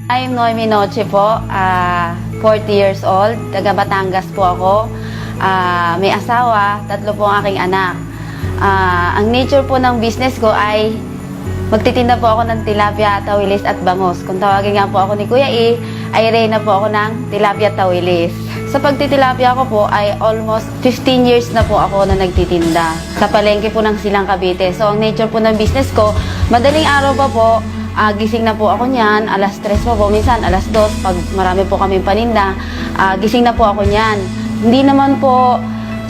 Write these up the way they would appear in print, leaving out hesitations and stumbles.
I'm Noemi Noche po, 40 years old, taga Batangas po ako. May asawa, 3 po ang aking anak. Ang nature po ng business ko ay magtitinda po ako ng tilapia, tawilis at bangos. Kung tawagin nga po ako ni Kuya E, ay reyna po ako ng tilapia tawilis. Sa pagtitilapia ko po ay almost 15 years na po ako na nagtitinda. Sa palengke po ng Silang Cavite. So ang nature po ng business ko, madaling araw pa po, gising na po ako niyan, alas 3 po, minsan alas 2, pag marami po kami paninda, gising na po ako niyan. Hindi naman po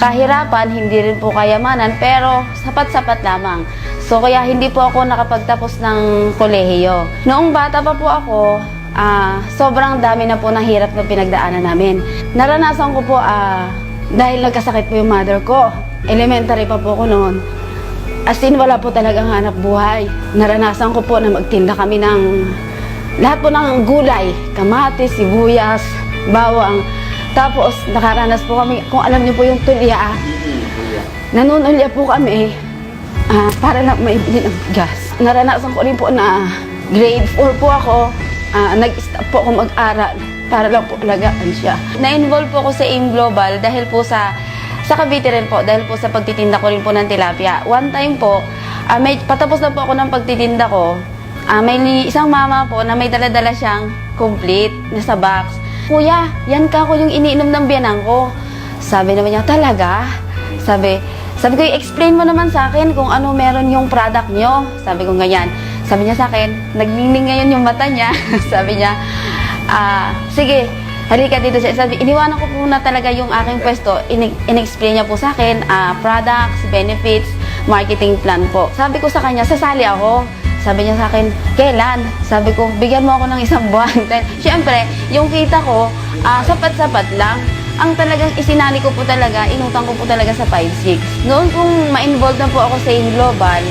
kahirapan, hindi rin po kayamanan, pero sapat-sapat lamang. So kaya hindi po ako nakapagtapos ng kolehiyo. Noong bata pa po ako, sobrang dami na po ng hirap na pinagdaanan namin. Naranasan ko po, dahil nagkasakit po yung mother ko, elementary pa po ako noon. As in, wala po talagang hanap buhay. Naranasan ko po na magtinda kami ng lahat po ng gulay, kamatis, sibuyas, bawang. Tapos, nakaranas po kami, kung alam niyo po yung tulya, nanunulya po kami para lang maibili ng gas. Naranasan ko rin po na grade 4 po ako, nag-stop po ako mag-aral para lang po alagaan siya. Na-involve po ako sa AIM Global dahil po sa Cavite rin po, dahil po sa pagtitinda ko rin po ng tilapia. One time po, patapos na po ako ng pagtitinda ko, may isang mama po na may dala-dala siyang complete na sa box. Kuya, yan ka ko yung iniinom ng biyanang ko. Sabi naman niya, talaga? Sabi ko, i-explain mo naman sa akin kung ano meron yung product nyo. Sabi ko ganyan. Sabi niya sa akin, nagning ngayon yung mata niya. Sabi niya, sige, halika dito siya. Sabi, iniwanan ko po na talaga yung aking pwesto. In-explain niya po sa akin, products, benefits, marketing plan po. Sabi ko sa kanya, sasali ako. Sabi niya sa akin, kailan? Sabi ko, bigyan mo ako ng 1 buwan. Siyempre, yung kita ko, sapat-sapat lang. Ang talagang isinali ko po talaga, inutang ko po talaga sa 5-6. Noon kung ma-involve na po ako sa AIM Global,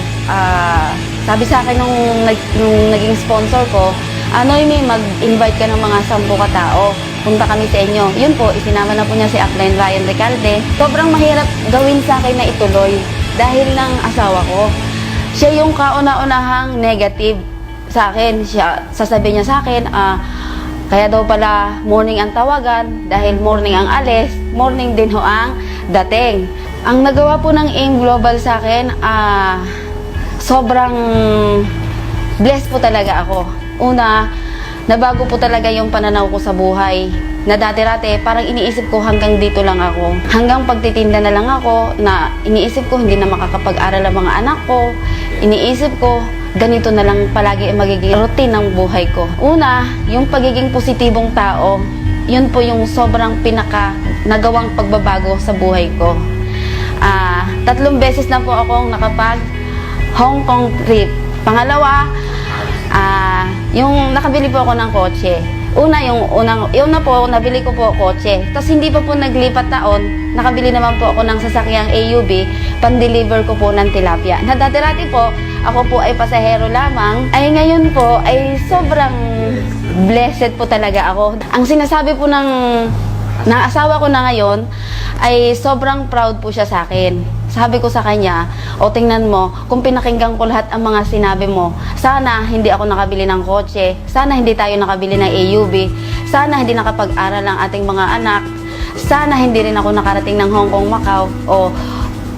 sabi sa akin nung naging sponsor ko, Noemi, mag-invite ka ng mga 10 katao. Punta kami sa inyo. Yun po, isinama na po niya si Upline Ryan Recalde. Sobrang mahirap gawin sa akin na ituloy dahil ng asawa ko. Siya yung kauna-unahang negative sa akin. Sasabihin niya sa akin, kaya daw pala morning ang tawagan dahil morning ang alis, morning din ho ang dating. Ang nagawa po ng AIM Global sa akin, sobrang blessed po talaga ako. Una, nabago po talaga yung pananaw ko sa buhay. Na dati-rati, parang iniisip ko hanggang dito lang ako. Hanggang pagtitinda na lang ako, na iniisip ko hindi na makakapag-aral ang mga anak ko. Iniisip ko, ganito na lang palagi ang magiging routine ng buhay ko. Una, yung pagiging positibong tao, yun po yung sobrang nagawang pagbabago sa buhay ko. 3 beses na po akong nakapag Hong Kong trip. Pangalawa, yung nakabili po ako ng kotse. Una po, nabili ko po kotse. Tapos hindi pa po naglipat taon, nakabili naman po ako ng sasakyang AUV, pan-deliver ko po ng tilapia. Na dati-rati po, ako po ay pasahero lamang, ay ngayon po ay sobrang blessed po talaga ako. Ang sinasabi po ng asawa ko na ngayon, ay sobrang proud po siya sa akin. Sabi ko sa kanya, tingnan mo, kung pinakinggan ko lahat ang mga sinabi mo, sana hindi ako nakabili ng kotse, sana hindi tayo nakabili ng AUV, sana hindi nakapag-aral ang ating mga anak, sana hindi rin ako nakarating ng Hong Kong, Macau,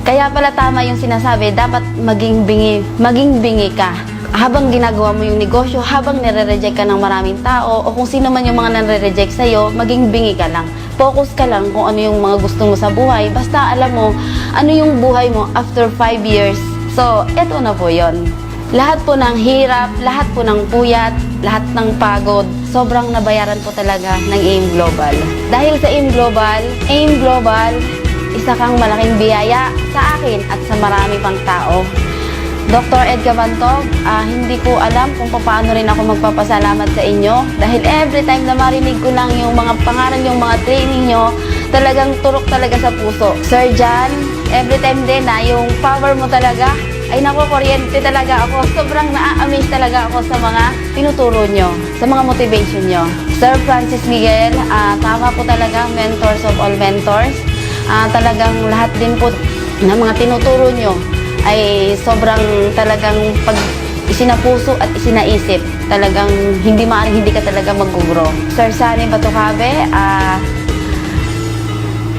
kaya pala tama yung sinasabi, dapat maging bingi ka. Habang ginagawa mo yung negosyo, habang nire-reject ka ng maraming tao, o kung sino man yung mga nare-reject sa'yo, maging bingi ka lang. Focus ka lang kung ano yung mga gusto mo sa buhay. Basta alam mo, ano yung buhay mo after 5 years. So, eto na po yon. Lahat po ng hirap, lahat po ng puyat, lahat ng pagod, sobrang nabayaran po talaga ng AIM Global. Dahil sa AIM Global, isa kang malaking biyaya sa akin at sa marami pang tao. Dr. Ed Cabantog, hindi ko alam kung paano rin ako magpapasalamat sa inyo dahil every time na marinig ko lang yung mga pangalan, yung mga training nyo, talagang turok talaga sa puso. Sir John, every time din na yung power mo talaga, ay naku, kuryente talaga ako. Sobrang na-amaze talaga ako sa mga tinuturo nyo, sa mga motivation nyo. Sir Francis Miguel, tama po talaga, mentors of all mentors. Talagang lahat din po ng mga tinuturo nyo ay sobrang talagang isinapuso at isinaisip, talagang hindi maaaring hindi ka talaga mag-grow. Sir Sunny Batucabe,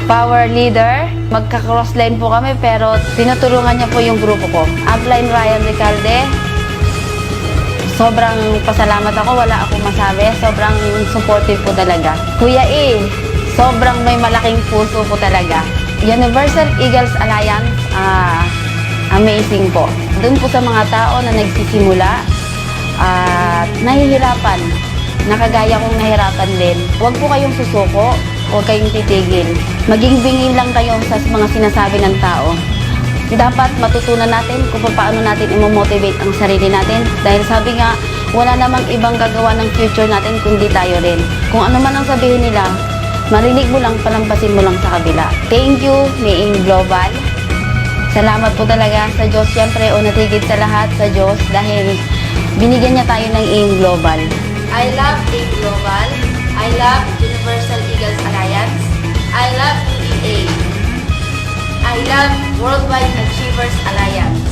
power leader. Magka-crossline po kami pero tinutulungan niya po yung grupo ko. Upline Ryan Recalde. Sobrang pasalamat ako, wala akong masabi. Sobrang supportive po talaga. Kuya E, sobrang may malaking puso po talaga. Universal Eagles Alliance, amazing po. Doon po sa mga tao na nagsisimula at nahihirapan, nakagaya kong nahirapan din. Huwag po kayong susuko, huwag kayong titigil. Maging bingin lang kayo sa mga sinasabi ng tao. Dapat matutunan natin kung paano natin i-motivate ang sarili natin. Dahil sabi nga, wala namang ibang gagawa ng future natin kundi tayo rin. Kung ano man ang sabihin nila, marinig mo lang, palampasin mo lang sa kabila. Thank you, May Global. Salamat po talaga sa Diyos, siyempre, una tigit sa lahat sa Diyos dahil binigyan niya tayo ng AIM Global. I love AIM Global. I love Universal Eagles Alliance. I love UEA. I love Worldwide Achievers Alliance.